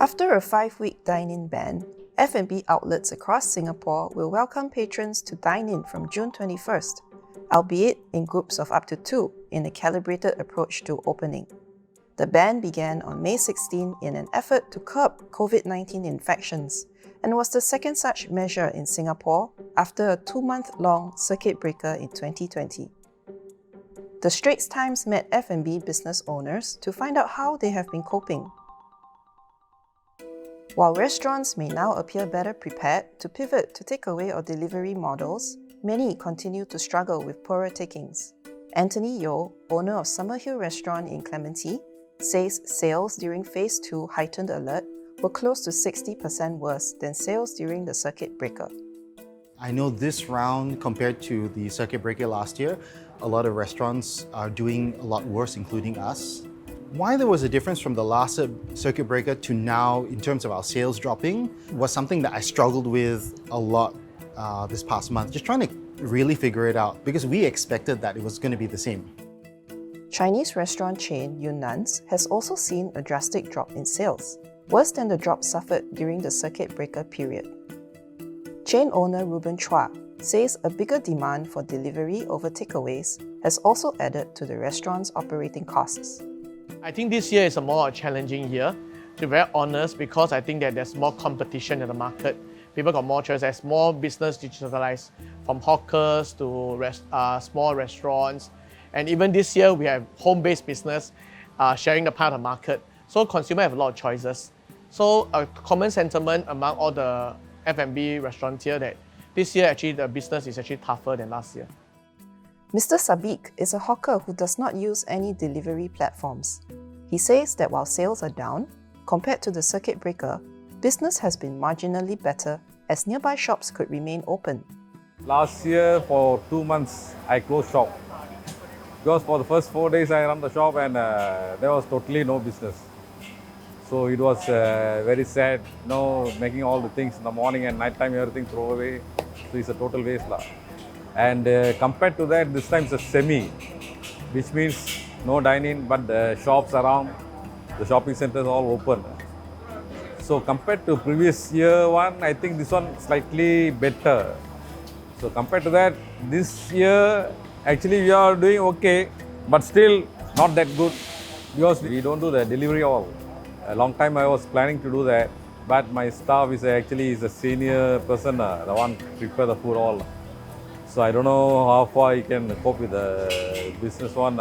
After a 5-week dine-in ban, F&B outlets across Singapore will welcome patrons to dine in from June 21st, albeit in groups of up to 2 in a calibrated approach to opening. The ban began on May 16 in an effort to curb COVID-19 infections and was the second such measure in Singapore after a 2-month-long circuit breaker in 2020. The Straits Times met F&B business owners to find out how they have been coping. While restaurants may now appear better prepared to pivot to takeaway or delivery models, many continue to struggle with poorer takings. Anthony Yeo, owner of Summerhill Restaurant in Clementi, says sales during Phase 2 heightened alert were close to 60% worse than sales during the circuit breaker. I know this round, compared to the circuit breaker last year, a lot of restaurants are doing a lot worse, including us. Why there was a difference from the last circuit breaker to now in terms of our sales dropping was something that I struggled with a lot this past month, just trying to really figure it out because we expected that it was going to be the same. Chinese restaurant chain Yuannan's has also seen a drastic drop in sales, worse than the drop suffered during the circuit breaker period. Chain owner Ruben Chua says a bigger demand for delivery over takeaways has also added to the restaurant's operating costs. I think this year is a more challenging year, to be very honest, because I think that there's more competition in the market. People got more choice, there's more business digitalized, from hawkers to small restaurants. And even this year, we have home-based business sharing the part of the market. So consumers have a lot of choices. So a common sentiment among all the F&B restaurants here that this year actually the business is actually tougher than last year. Mr. Sabik is a hawker who does not use any delivery platforms. He says that while sales are down, compared to the circuit breaker, business has been marginally better as nearby shops could remain open. Last year for 2 months I closed shop because for the first 4 days I run the shop and there was totally no business. So it was very sad, making all the things in the morning and night time everything throw away. So it's a total waste. And compared to that, this time it's a semi, which means no dine-in, but the shops around, the shopping centers all open. So compared to previous year one, I think this one slightly better. So compared to that, this year actually we are doing okay, but still not that good because we don't do the delivery all. A long time I was planning to do that, but my staff is a senior person, the one prepare the food all. So I don't know how far you can cope with the business one.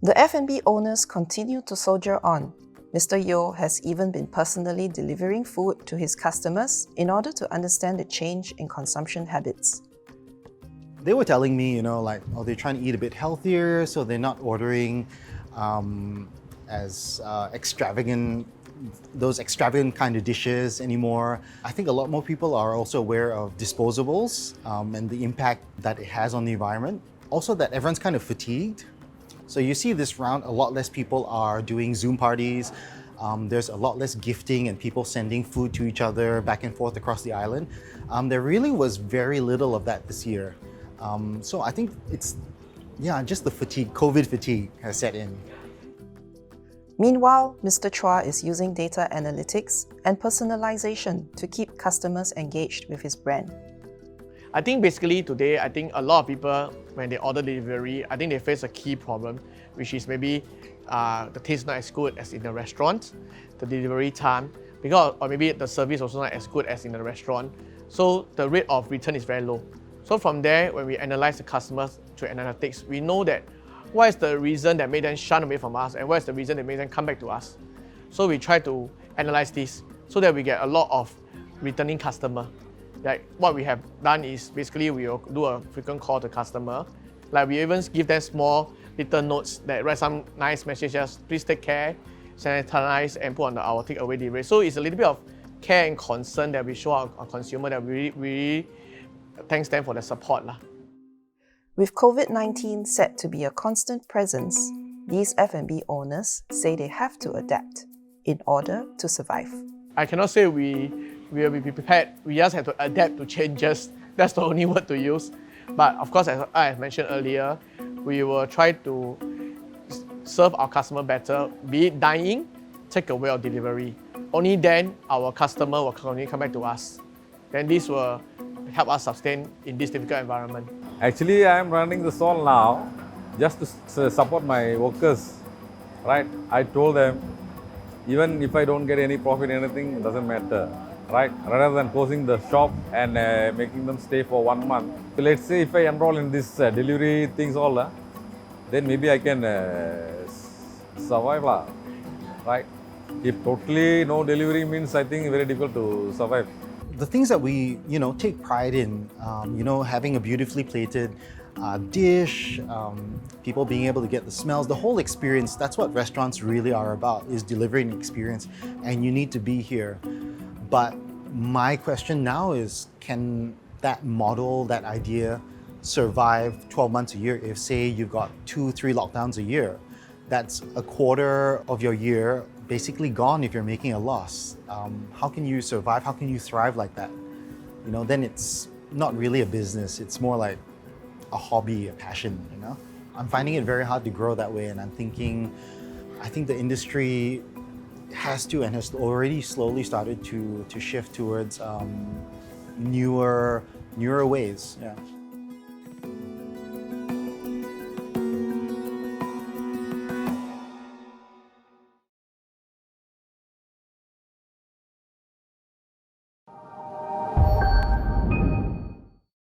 The F&B owners continue to soldier on. Mr. Yeo has even been personally delivering food to his customers in order to understand the change in consumption habits. They were telling me, they're trying to eat a bit healthier, so they're not ordering as those extravagant kind of dishes anymore. I think a lot more people are also aware of disposables and the impact that it has on the environment. Also that everyone's kind of fatigued. So you see this round, a lot less people are doing Zoom parties. There's a lot less gifting and people sending food to each other back and forth across the island. There really was very little of that this year. So I think it's, just the fatigue, COVID fatigue has set in. Meanwhile, Mr. Chua is using data analytics and personalization to keep customers engaged with his brand. I think basically today, I think a lot of people, when they order delivery, I think they face a key problem, which is maybe the taste not as good as in the restaurant, the delivery time, or maybe the service also not as good as in the restaurant. So the rate of return is very low. So from there, when we analyze the customers through analytics, we know that what is the reason that made them shun away from us and what is the reason that made them come back to us. So we try to analyze this so that we get a lot of returning customer. Like what we have done is basically we will do a frequent call to customer. Like we even give them small little notes that write some nice messages, please take care, sanitize and put on our takeaway delivery. So it's a little bit of care and concern that we show our consumer that we really thanks them for the support. With COVID-19 set to be a constant presence, these F&B owners say they have to adapt in order to survive. I cannot say we will be prepared. We just have to adapt to changes. That's the only word to use. But of course, as I mentioned earlier, we will try to serve our customer better, be it dine-in, takeaway or delivery. Only then our customer will continue to come back to us. Then this will help us sustain in this difficult environment. Actually, I am running the stall now just to support my workers, right? I told them, even if I don't get any profit, anything, it doesn't matter, right? Rather than closing the shop and making them stay for 1 month. So let's say if I enroll in this delivery things all, then maybe I can survive, right? If totally no delivery means, I think very difficult to survive. The things that we, take pride in, having a beautifully plated dish, people being able to get the smells, the whole experience, that's what restaurants really are about, is delivering an experience, and you need to be here. But my question now is, can that model, that idea, survive 12 months a year if, say, you've got 2-3 lockdowns a year? That's a quarter of your year basically gone if you're making a loss. How can you survive? How can you thrive like that? Then it's not really a business. It's more like a hobby, a passion, I'm finding it very hard to grow that way, and I think the industry has to and has already slowly started to shift towards newer ways. Yeah.